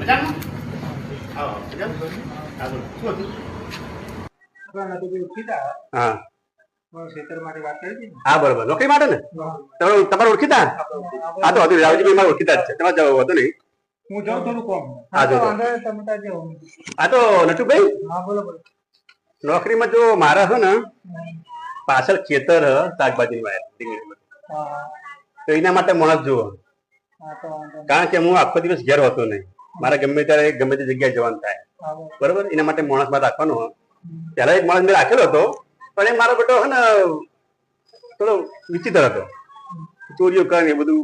મજામાં? આવો મજામાં? હા બોલો શું હતું? હા હા બરોબર નોકરી માટે ને તમારે ઓળખીતા હા તો હતું રાવજીભાઈ મારે ઓળખીતા જ છે તમારે જવું હતું નહીં હું જાઉં થોડું કોમ હા તો નટુભાઈ હા બોલો બોલો નોકરીમાં જો મારા છે ને પાછળ ખેતર શાકભાજી તો એના માટે માણસ જુઓ કારણ કે હું આખો દિવસ ઘેર હોતો નહીં મારે ગમે ત્યારે ગમે તે જગ્યાએ જવાનું થાય બરોબર એના માટે માણસ માં રાખવાનો પેલા એક માણસ મેં રાખેલો હતો પણ એ મારો બેટો હે ને થોડો વિચિત્ર હતો ચોરીઓ કરે ને એ બધું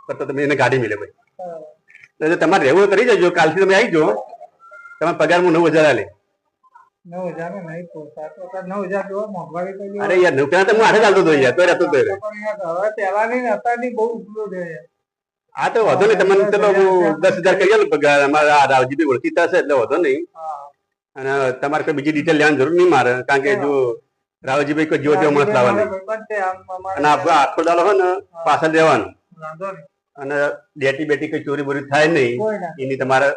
કરતો તમે એને ગાડી મળે ભાઈ તમારે રહેવું કરી જજો કાલથી તમે આવી જાઓ તમારે પગાર હું 9,000 આલે 9,000 નહીં પોસાતો 9,000 જેવો મોંઘવારી તો અરે યાર નોકરી તો હું 8 ચાલતો હતો યાર તો રહેતો હતો હવે પહેલાની ને અત્યારની બહુ ઉપલો છે હા તો વધો નહીં તમને ચલો હું 10,000 કરી આલું પગાર અમારા રાવજીભાઈ ઓળખીતા છે એટલે વધો નહીં અને તમારે કોઈ બીજી ડિટેલ લેવાની જરૂર નહીં મારે કારણ કે જો રાવજીભાઈ કોઈ જેવો તેવો માણસ લાવવા નહીં અને આખો દાડો હોય ને પાછળ રહેવાનું અને ડેટી બેટી કઈ ચોરી બોરી થાય નહીં એની તમારે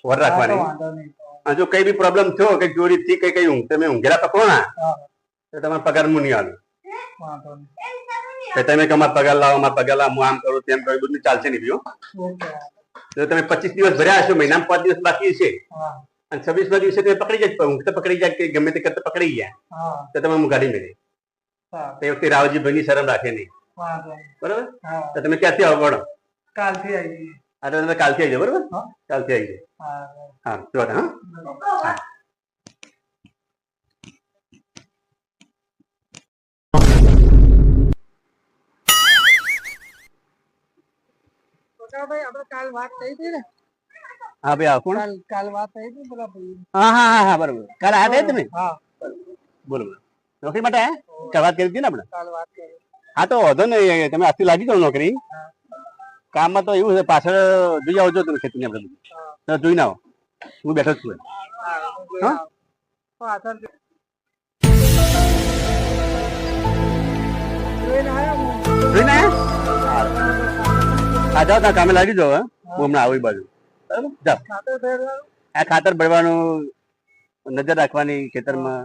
વર રાખવાની અને જો કઈ બી પ્રોબ્લેમ થયો કઈ ચોરી થી કઈ તમે ઊંઘેલા પકડો ના તો તમારે પગાર હું નહીં આલું તમે કે અમારા પગાર લાવો અમારા પગાર લાવો હું આમ કરું તેમ કરું બધું ચાલશે નહીં બીજું તો તમે 25 દિવસ ભર્યા હશો મહિનામાં 5 દિવસ બાકી છે અને 26મા દિવસે તમે પકડી જાય ઊંઘ તો પકડી જાય કે ગમે તે કરતા પકડી ગયા તો તમે હું ગાડી મેળવી તો એ વખતે રાવજીભાઈ ની શરમ રાખે નહીં બરોબર તો તમે ક્યાંથી આવો પડો કાલથી આવી હા તો તમે કાલથી આવી જાઓ બરોબર કાલથી આવી જાઓ હા જો હા ભાઈ આપણે કાલ વાત થઈ હતી ને હા ભાઈ આવો કોણ કાલ વાત થઈ હતી પેલા ભાઈ હા હા હા હા બરોબર કાલે આવ્યા હતા તમે હા બોલો બોલો નોકરી માટે આયા કાલ વાત કરી હતી ને આપણે કાલ વાત કરી હા તો વધો ને તમે આજથી લાગી જાઓ નોકરી કામમાં તો એવું છે પાછળ જોઈ આવજો તમે ખેતી આપણે જોઈને આવો હું બેઠો જ છું હા પાછળ જોઈને આવ્યા હા જાઓ ત્યાં કામે લાગી જાઓ હું હમણાં આવું બાજુ બરાબર જાઓ આ ખાતર ભરવાનું નજર રાખવાની ખેતરમાં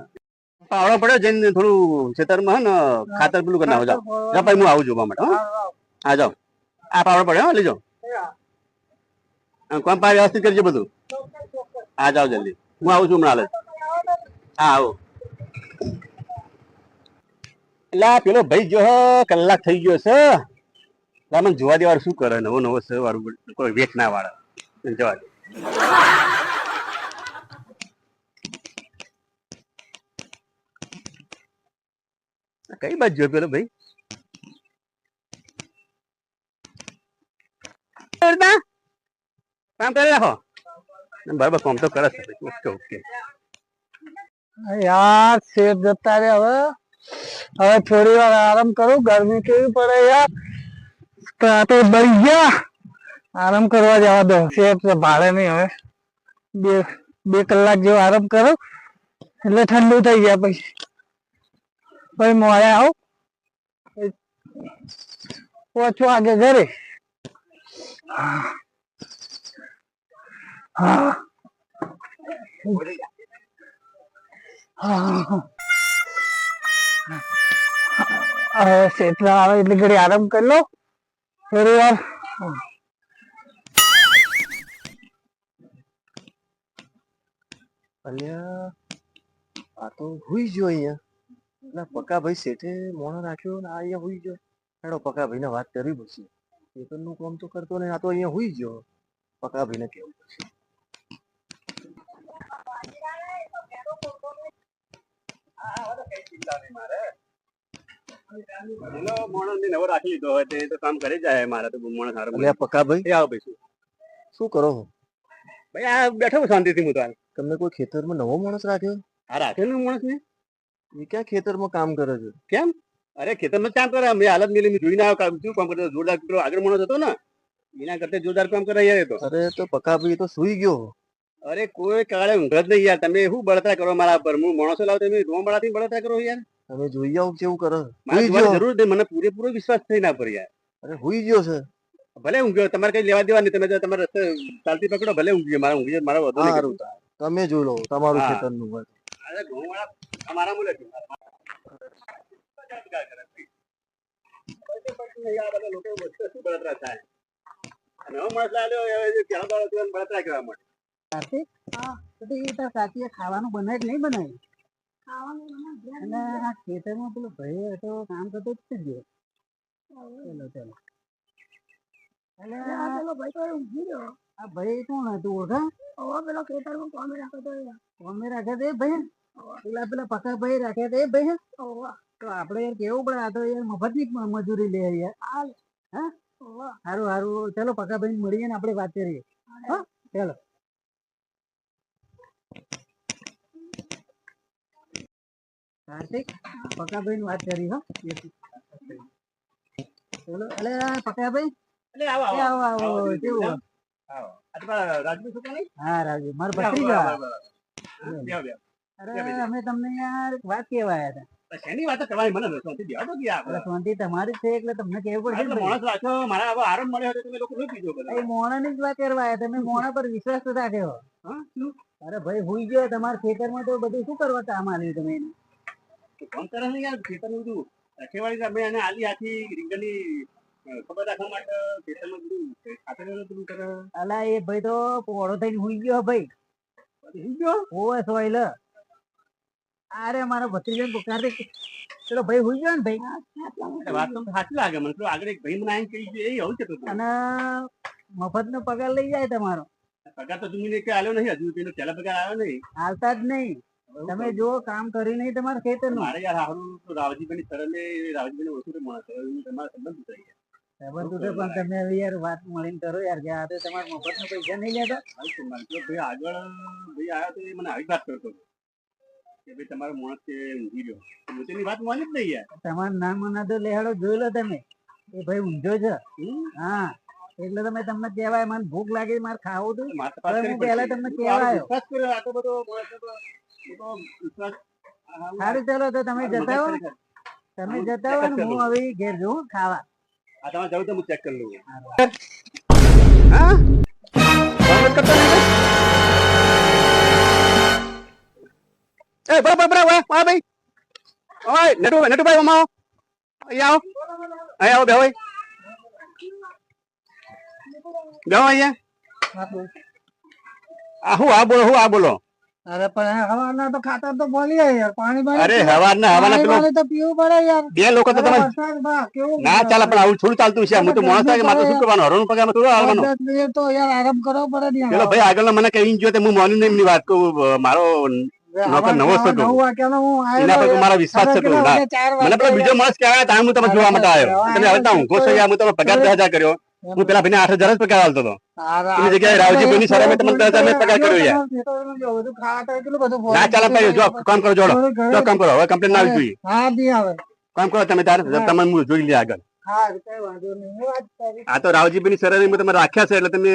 પાવડો પડ્યો જઈને થોડું ખેતરમાં હે ને ખાતર પેલું કરી નાખો જાઓ જાઓ ભાઈ હું આવું જોવા માટે હા જાઓ આ પાવડો પડ્યો હા લઈ જાઓ કોમ પા વ્યવસ્થિત કરજો બધું હા જાઓ જલ્દી હું આવું છું હમણાં હાલ હા આવો એટલે પેલો ભાઈ જો કલાક થઈ ગયો છે મને જોવા દે વાળું શું કરે નવો નવો છે વાળું કોઈ વેચ ના વાળા જવા દે કઈ બાજુ જોયો પેલો ભાઈ કામ કરી રાખો બરાબર કામ તો કરે છે ઓકે ઓકે યાર શેઠ જતા રે હવે થોડી વાર આરામ કરું ગરમી કેવી પડે યાર તો બળી ગયા આરામ કરવા જવા દો શેઠ ભાડે નહીં હવે બે કલાક જેવો આરામ કરો એટલે ઠંડુ થઈ ગયા પછી મોડે આવું 5 વાગે ઘરે શેઠ આવે એટલે ઘડી આરામ કરી લો થોડી વાર અલ્યા આ તો હુઈ ગયો અહીંયા ના પકા ભાઈ શેઠે મોણો રાખ્યો ને આ અહીંયા હુઈ ગયો હેડો પકા ભાઈને વાત કરવી પડશે ખેતરનું કામ તો કરતો ને આ તો અહીંયા હુઈ ગયો પકા ભાઈને કેવું પડશે નવો રાખી લીધો હોય તો કામ કરી જાય મારે તો માણસ સારો પકા ભાઈ આવો ભાઈ શું કરો ભાઈ આ બેઠો શાંતિથી હું તો તમને કોઈ ખેતરમાં નવો માણસ રાખ્યો આ રાખેલું માણસ ને એ ક્યાં ખેતરમાં કામ કરે છે કેમ અરે ખેતરમાં કામ કરે મેં હાલત મેલી જોઈને આવ્યો શું કામ કરતો જોરદાર પેલો આગળ માણસ હતો ને એના કરતા જોરદાર કામ કરે યાર તો અરે તો પકા ભાઈ તો સુઈ ગયો અરે કોઈ કાળે ઊંઘ જ નહીં યાર તમે શું બળતરા કરો મારા પર હું માણસો લાવ તમે રોમડાથી બળતરા કરો યાર તમે જોઈ આવો કેવું કરે મારે જરૂર નથી મને પૂરેપૂરો વિશ્વાસ થઈ ના પર યાર અરે હુઈ ગયો છે ભલે ઊંઘ્યો તમારે કઈ લેવા દેવા નહીં તમે જો તમારે રસ્તે ચાલતી પકડો ભલે ઊંઘ્યો મારા ઊંઘ્યો મારો વધુ નહીં સારું તાર. તમે જોઈ લો તમારું હા. ખેતરનું હોય. અરે ઘઉંવાળા અમારા મુલે છે. આ બધા લોકો વચ્ચે શું બળતરા થાય નવો માણસ લાવ્યો એ ત્યાં બળતરા કરવા માટે કાર્તિક તો એ તાર કાકીએ ખાવાનું બનાય કે નહીં બનાય અને આ ખેતરમાં પેલો ભાઈ હતો કામ કરતો જ છે ગયો ચલો ચલો એટલે આ ભાઈ કોણ હતું ઓળખા પેલો ખેતરમાં કોમે રાખે તો એ ભાઈ પેલા પકા ભાઈ રાખ્યા હતા એ ભાઈ તો આપણે યાર કેવું પડે આ તો યાર મફતની મજૂરી લે યાર હા સારું સારું ચલો પકા ભાઈ મળીએ ને આપણે વાત કરીએ હા ચલો કાર્તિક પકાભાઈ ની વાત કરી હો ચલો અલે પકાભાઈ એટલે આવો એ આવો આવો કેવું આવો આ તમારા રાજવી છોકરા નહીં હા રાજુ મારો ભત્રીજા બેહો બેહો અરે અમે તમને યાર એક વાત કહેવા આવ્યા હતા શેની વાત કરવાની મને સોંથી દેવા તો ગયા એટલે શાંતિ તમારી છે એટલે તમને કેવું પડશે ને ભાઈ. માણસ રાખો મારા હવે આરામ મળ્યો હતો તમે લોકો શું કીધું બધા એ મોણાની જ વાત કરવા આવ્યા તમે મોણા પર વિશ્વાસ તો રાખ્યો હા શું અરે ભાઈ હુઈ ગયો તમારા ખેતરમાં તો બધું શું કરવા કામ આવ્યું તમે એને? ફોન કરે ને યાર ખેતરનું બધું રખેવાળી અમે એને આલી આખી રીંગણની ખબર રાખવા માટે ખેતરમાં બધું ખાતર બધું કરે અલા એ ભાઈ તો પોળો થઈને હુઈ ગયો ભાઈ શું ગયો ઓવે સોઈલ અરે મારો ભત્રીજો કાર્તિક ચલો ભાઈ હુઈ ગયો ને ભાઈ વાત તો સાચી લાગે મને પેલો આગળ એક ભાઈ મને આવીને કહી ગયું, એ આવું છે તો અને મફતનો પગાર લઈ જાય તમારો પગાર તો તમે કે આલ્યો નહીં હજુ પેલો પહેલા પગાર આવ્યો નહીં હાલતા જ નહીં તમે જો કામ કરી નહીં તમારા ખેતરનું મારે યાર હારું તો રાવજીભાઈની શરણે રાવજીભાઈને ઓછું માણસ તમારા સંબંધ થઈ ગયા ખબર તો છે પણ તમે હવે યાર વાત મળીને કરો યાર કે આ તો તમારા મફતનો પૈસા નહીં લેતા ભાઈ આગળ ભાઈ આવ્યો તો એ મને આવી વાત કરતો હતો કે ભાઈ તમારો માણસ છે ઊંઘી રહ્યો હું તેની વાત માની જ નહીં યાર તમારા નામ ના તો લેહાડો જોઈ લો તમે એ ભાઈ ઊંઝો છે હા એટલે તમે તમને કહેવાય મને ભૂખ લાગી મારે ખાવું હતું મારે હવે હું પહેલા તમને કહેવાયો વિશ્વાસ કર્યો આ તો બધો માણસ તો વિશ્વાસ સારું ચાલો તો તમે જતા હો તમે જતા હો ને હું હવે ઘેર જઉં ખાવા આ તમારે જવું તો હું ચેક કરી લઉં હા કોણ કરતો નહીં એ બરાબર બરાબર વાહ ભાઈ ઓય નટુભાઈ મામા અહીંયા આવો બે ભાઈ બેહો અહીંયા હું આ બોલો અરે પણ હવાના તો ખાતર તો બોલી યાર પાણી અરે હવાના પેલો તો પીવું પડે યાર બે લોકો તો તમે વરસાદમાં કેવું ના ચાલે પણ આવું થોડું ચાલતું છે હું તો માણસ થાય કે મારે તો શું કરવાનું હરોનું પગારમાં થોડું આવવાનું 10 મિનિટ તો યાર આરામ કરવો પડે ને પેલો ભાઈ આગળ મને કહી ગયો હું માનું નહીં એમની વાત કહું મારો નોકર નવો જ હતો. એના પર તો મારો વિશ્વાસ થતો મને પેલો બીજો માણસ કહેવાય ત્યાં હું તમે જોવા માટે આવ્યો તમે હવે ત્યાં ઊંઘો છો યાર હું તમે પગાર 10,000 કર્યો હું પેલા ભાઈને 8,000 જ પગાર આલતો હતો એની જગ્યાએ રાવજીભાઈની શરમે તમને 10,000 મેં પગાર કર્યો યાર ના ચાલે ભાઈ જો કામ કરો જોડો જો કામ કરો હવે કમ્પ્લેન ના આવી જોઈએ કામ કરો તમે તાર તમે હું જોઈ લે આગળ આ તો રાવજીભાઈની શરમે તમે રાખ્યા છે એટલે તમે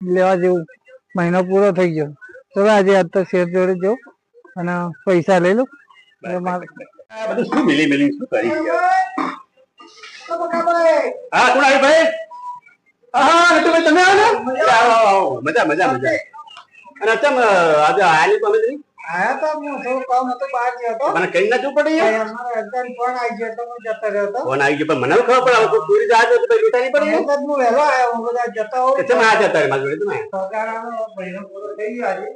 લેવા જેવું મહિનો પૂરો થઈ ગયો ચલો આજે આજ તો શેર જોડે જો અને પૈસા લઈ લો બધું શું મિલી શું કરી હા કોણ આવી ભાઈ હા નટુભાઈ તમે આવો મજા અને ચમ આજે આલી તો અમે આયા તો હું થોડું કામ હતું બહાર ગયો હતો મને કઈ ના જવું પડે યાર અમારો એકદમ ફોન આવી ગયો તો હું જતો રહ્યો હતો ફોન આવી ગયો પણ મને ખબર પડે હવે પૂરી જાત તો ભાઈ લૂંટા નહીં પડે હું વહેલો આવ્યો હું બધા જતા હોઉં કે ચમ આ જતા મારી જોડે તમે પગારનો મહિનો પૂરો થઈ ગયો આજે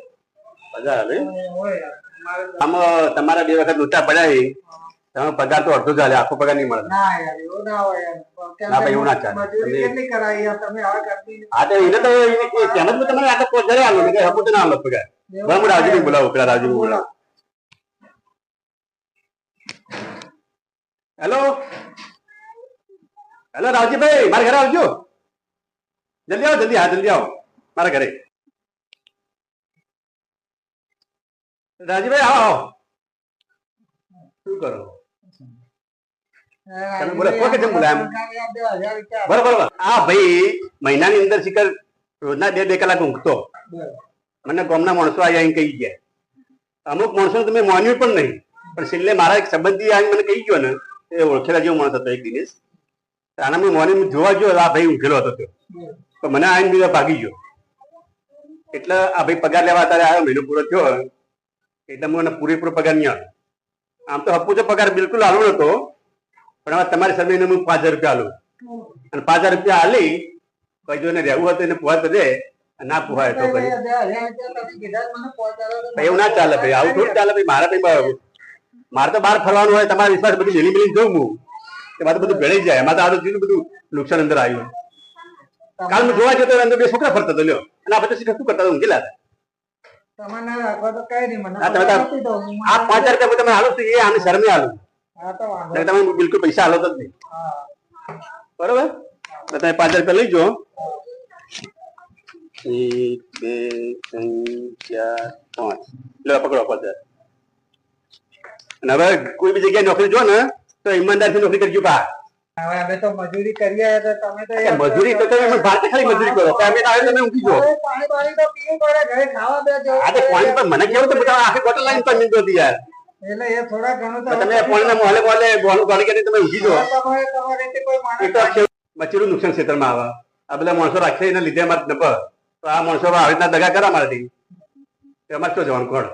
પગાર આવે હોય મારે આમાં તમારા 2 વખત લૂંટા પડ્યા તમે પગાર તો અડધો ચાલે આખો પગાર નહીં મળે ના યાર એવું ના હોય યાર ના ભાઈ એવું ના ચાલે મજૂરી કેટલી કરાવી યાર તમે હવે કરતી આ તો એને તો કેમ જ તમે આ તો પોઝરે આલો ને કે હપુત ના આલો પગાર બરાબર હું રાવજીભાઈ બોલાવું પેલા રાવજીભાઈ બોલાવું હેલો રાવજીભાઈ મારા ઘરે આવજો જલ્દી આવો જલ્દી આવો મારા ઘરે રાજીભાઈ આવો શું કરો તમે બોલો કોકે જેમ બોલાય બરાબર આ ભાઈ મહિનાની અંદર શિખર રોજના 2 કલાક ઊંઘતો મને ગામના માણસો અહીંયા કહી ગયા અમુક માણસો તમે માન્યું પણ નહીં પણ છેલ્લે મારા એક સંબંધી આવીને મને કહી ગયો ને એ ઓળખેલા જેવો માણસ હતો એક દિનેશ આના મોર્નિંગ જોવા ગયો આ ભાઈ ઊંઘેલો હતો તે. તો મને આવીને બીજા ભાગી ગયો એટલે આ ભાઈ પગાર લેવા અત્યારે આવ્યો મહિનો પૂરો થયો એટલે મને પૂરેપૂરો પગાર નહીં આવ્યો. આમ તો હપ્પુ તો પગાર બિલકુલ આલો નતો પણ હવે તમારી સામે હું 5000 રૂપિયા આલું અને 5000 રૂપિયા આલી પછી જો એને રહેવું હતું એને પોહાય તો દે ના પોહાય તો પછી એવું ના ચાલે ભાઈ આવું થોડું ચાલે ભાઈ મારે તો બહાર ફરવાનું હોય તમારા વિશ્વાસ બધું મિલી મિલી જવું હું એમાં તો બધું ભેળાઈ જાય એમાં તો આ બધું નુકસાન અંદર આવ્યું. કાલ હું જોવા જતો અંદર બે છોકરા ફરતા હતો લ્યો અને આ બધા શું કરતા હતા ઊંઘેલા હતા. આ 5000 રૂપિયા તમે હાલો એ આને શરમે હાલો તમે બિલકુલ પૈસા હાલો જ નહીં બરોબર તો તમે 5000 રૂપિયા લઈ જાઓ 1 2 3 4 5 લો પકડો 5000 અને હવે કોઈ બી જગ્યાએ નોકરી જો ને તો ઈમાનદારથી નોકરી કરજો બા. હવે અમે તો મજૂરી કરીએ તો તમે તો મજૂરી તો તમે ભારતે ખાલી મજૂરી કરો તમે તો આવે તમે ઊંઘી જાઓ. પાણી પાણી તો પીવું પડે ઘરે ખાવા બેસો આ તો પાણી પણ મને કેવું તો બધા આખી બોટલ લાઈન પર નીકળતી યાર એટલે એ થોડા ઘણું તો તમે પાણીના મોહલે મોહલે ગોળી કરી તમે ઊંઘી જાઓ. તમારે રીતે કોઈ માણસ એ તો મચેલું નુકસાન ક્ષેત્રમાં આવે આ બધા માણસો રાખે એના લીધે અમારે નફો તો આ માણસો આવી રીતના દગા કરે અમારાથી અમારે શું જવાનું કોણ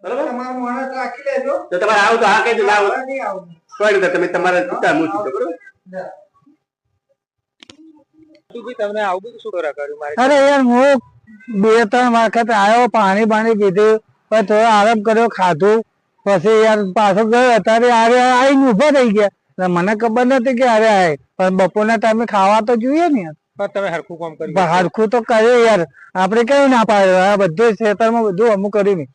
બરોબર તમારો માણસ રાખી લેજો તો તમારે આવું તો હા કહેજો ના આવું નહીં આવું કોઈ નહીં તમે તમારે ચૂકતા હું ચૂકતો બરોબર. તમને આવું બધું શું કરા કર્યું મારે અરે યાર હું 2-3 વખત આવ્યો પાણી બાણી પીધું પછી થોડો આરામ કર્યો ખાધું પછી યાર પાછો ગયો અત્યારે આરે આવીને ઉભા થઈ ગયા એટલે મને ખબર નથી કે અરે આય પણ બપોરના ટાઈમે ખાવા તો જોઈએ ને યાર. પણ તમે હરખું કામ કર્યું હરખું તો કર્યું યાર આપણે કયું ના પાડ્યું આ બધું ખેતરમાં બધું અમુક કર્યું નહીં.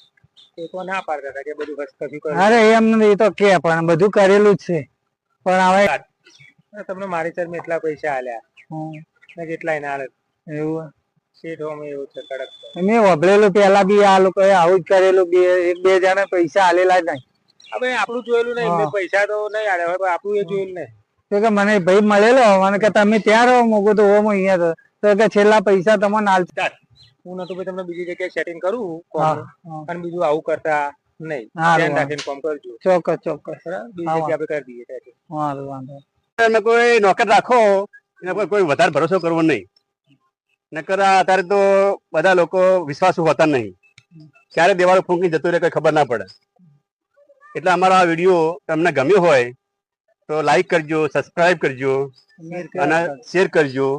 એ તો ના પાડતા હતા કે બધું કશું કર્યું અરે એમ નથી એ તો કે પણ બધું કરેલું જ છે પણ હવે તમને મારી ચરમાં એટલા પૈસા આલ્યા ને કેટલાય ના આલે એવું શેઠ અમે એવું છે કડક મેં વભળેલું પેલા બી આ લોકોએ આવું જ કરેલું એક બે જણા પૈસા આલેલા જ નહીં. હવે આપણું જોયેલું નહીં એમને પૈસા તો નહીં આલે હવે આપણું એ જોયેલું નહીં તો કે મને ભાઈ મળેલો મને કે તમે ત્યાં રહો મોગો તો હું અહીંયા તો કે છેલ્લા પૈસા તમને આલતા હું નતું ભાઈ તમને બીજી જગ્યાએ સેટિંગ કરું અને બીજું આવું કરતા નહીં ધ્યાન રાખીને કામ કરજો. ચોક્કસ ચોક્કસ બીજી જગ્યા આપણે કરી દઈએ વાંધો વાંધો તમે કોઈ નોકર રાખો એના પર કોઈ વધારે ભરોસો કરવો નહીં નકર અત્યારે તો બધા લોકો વિશ્વાસુ હોતા નહીં ક્યારે દેવાળો ફૂંકી જતું રહે કઈ ખબર ના પડે. એટલે અમારો આ વિડીયો તમને ગમ્યો હોય તો લાઈક કરજો સબસ્ક્રાઇબ કરજો અને શેર કરજો.